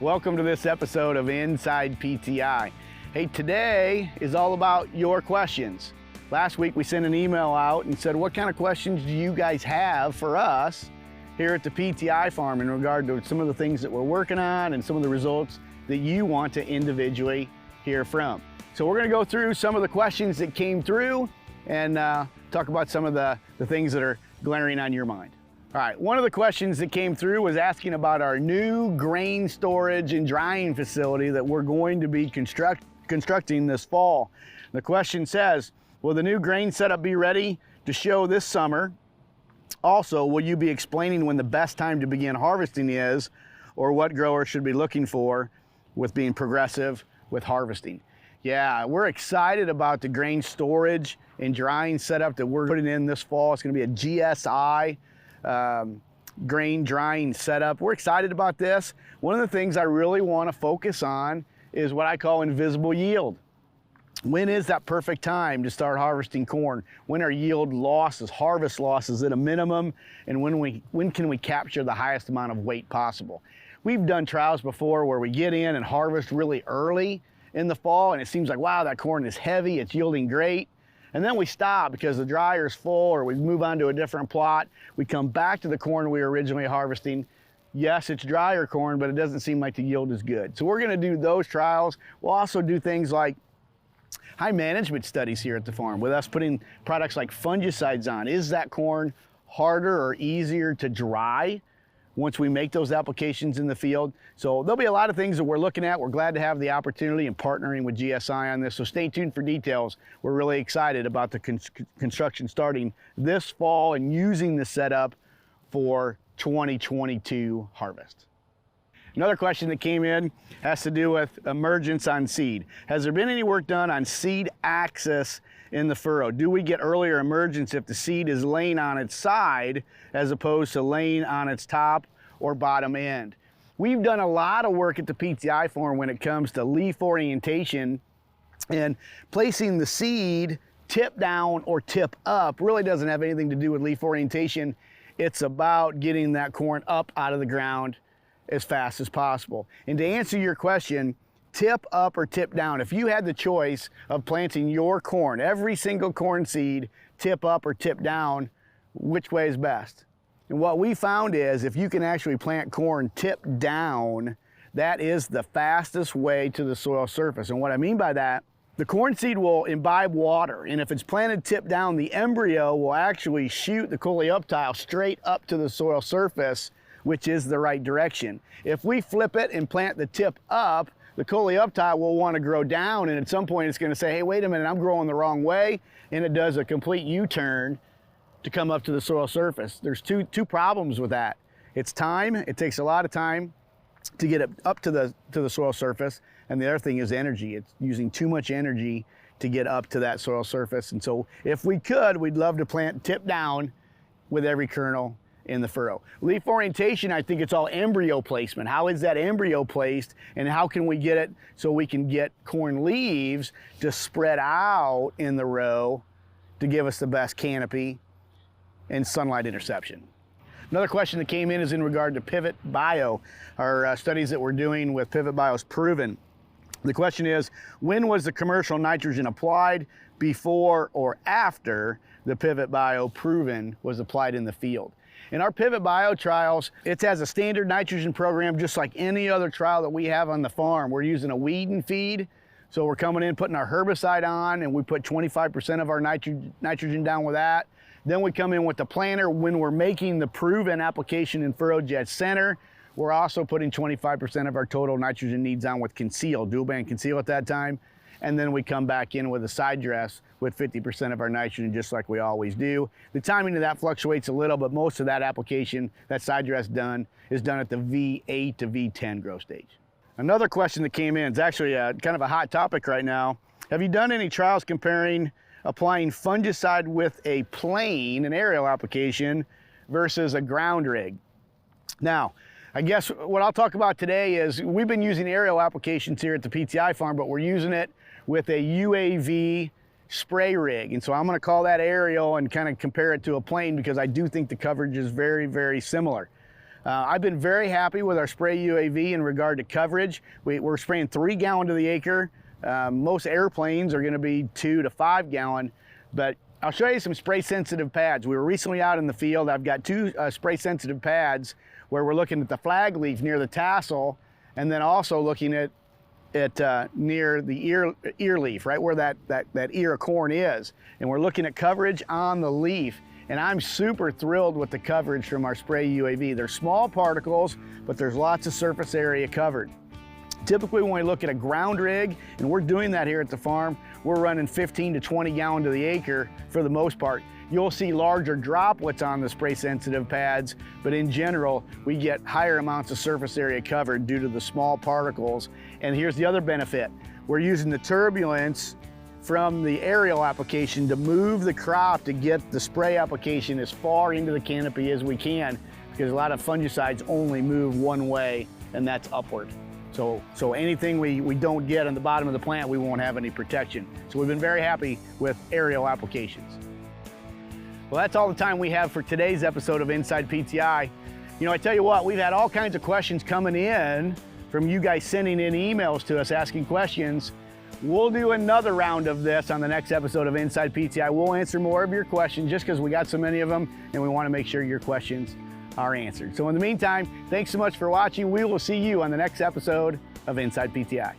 Welcome to this episode of Inside PTI. Hey, today is all about your questions. Last week we sent an email out and said, what kind of questions do you guys have for us here at the PTI farm in regard to some of the things that we're working on and some of the results that you want to individually hear from. So we're gonna go through some of the questions that came through and talk about some of the things that are glaring on your mind. All right, one of the questions that came through was asking about our new grain storage and drying facility that we're going to be constructing this fall. The question says, will the new grain setup be ready to show this summer? Also, will you be explaining when the best time to begin harvesting is, or what growers should be looking for with being progressive with harvesting? Yeah, we're excited about the grain storage and drying setup that we're putting in this fall. It's gonna be a GSI grain drying setup. We're excited about this. One of the things I really want to focus on is what I call invisible yield. When is that perfect time to start harvesting corn? When are yield losses, harvest losses at a minimum? And when can we capture the highest amount of weight possible? We've done trials before where we get in and harvest really early in the fall and it seems like, wow, that corn is heavy, it's yielding great. And then we stop because the dryer's full or we move on to a different plot. We come back to the corn we were originally harvesting. Yes, it's drier corn, but it doesn't seem like the yield is good. So we're gonna do those trials. We'll also do things like high management studies here at the farm with us putting products like fungicides on. Is that corn harder or easier to dry once we make those applications in the field? So there'll be a lot of things that we're looking at. We're glad to have the opportunity and partnering with GSI on this. So stay tuned for details. We're really excited about the construction starting this fall and using the setup for 2022 harvest. Another question that came in has to do with emergence on seed. Has there been any work done on seed axis in the furrow? Do we get earlier emergence if the seed is laying on its side as opposed to laying on its top or bottom end? We've done a lot of work at the PTI farm when it comes to leaf orientation, and placing the seed tip down or tip up really doesn't have anything to do with leaf orientation. It's about getting that corn up out of the ground as fast as possible. And to answer your question, tip up or tip down, if you had the choice of planting your corn, every single corn seed, tip up or tip down, which way is best? And what we found is if you can actually plant corn tip down, that is the fastest way to the soil surface. And what I mean by that, the corn seed will imbibe water, and if it's planted tip down, the embryo will actually shoot the coleoptile straight up to the soil surface, which is the right direction. If we flip it and plant the tip up, the coleoptile will want to grow down, and at some point it's going to say, hey, wait a minute, I'm growing the wrong way, and it does a complete U-turn to come up to the soil surface. There's two problems with that. It's time. It takes a lot of time to get it up to the soil surface, and the other thing is energy. It's using too much energy to get up to that soil surface. And so if we could, we'd love to plant tip down with every kernel in the furrow. Leaf orientation, I think it's all embryo placement. How is that embryo placed, and how can we get it so we can get corn leaves to spread out in the row to give us the best canopy and sunlight interception? Another question that came in is in regard to Pivot Bio, our studies that we're doing with Pivot Bio's Proven. The question is, when was the commercial nitrogen applied, before or after the Pivot Bio Proven was applied in the field? In our Pivot Bio trials, it has a standard nitrogen program just like any other trial that we have on the farm. We're using a weed and feed, so we're coming in, putting our herbicide on, and we put 25% of our nitrogen down with that. Then we come in with the planter. When we're making the Proven application in Furrow Jet Center, we're also putting 25% of our total nitrogen needs on with Conceal, dual band Conceal at that time. And then we come back in with a side dress with 50% of our nitrogen, just like we always do. The timing of that fluctuates a little, but most of that application, that side dress is done at the V8 to V10 grow stage. Another question that came in, it's actually kind of a hot topic right now. Have you done any trials comparing applying fungicide with a plane, an aerial application, versus a ground rig? Now, I guess what I'll talk about today is we've been using aerial applications here at the PTI farm, but we're using it with a UAV spray rig. And so I'm going to call that aerial and kind of compare it to a plane because I do think the coverage is very, very similar. I've been very happy with our spray UAV in regard to coverage. We're spraying 3 gallon to the acre. Most airplanes are going to be 2 to 5 gallon, but I'll show you some spray sensitive pads. We were recently out in the field. I've got 2 spray sensitive pads where we're looking at the flag leaf near the tassel, and then also looking at near the ear leaf, right where that ear of corn is. And we're looking at coverage on the leaf. And I'm super thrilled with the coverage from our spray UAV. They're small particles, but there's lots of surface area covered. Typically when we look at a ground rig, and we're doing that here at the farm, we're running 15 to 20 gallon to the acre for the most part. You'll see larger droplets on the spray sensitive pads, but in general, we get higher amounts of surface area covered due to the small particles. And here's the other benefit. We're using the turbulence from the aerial application to move the crop to get the spray application as far into the canopy as we can, because a lot of fungicides only move one way, and that's upward. So anything we don't get on the bottom of the plant, we won't have any protection. So we've been very happy with aerial applications. Well, that's all the time we have for today's episode of Inside PTI. You know, I tell you what, we've had all kinds of questions coming in from you guys sending in emails to us asking questions. We'll do another round of this on the next episode of Inside PTI. We'll answer more of your questions just because we got so many of them, and we want to make sure your questions are answered. So in the meantime, thanks so much for watching. We will see you on the next episode of Inside PTI.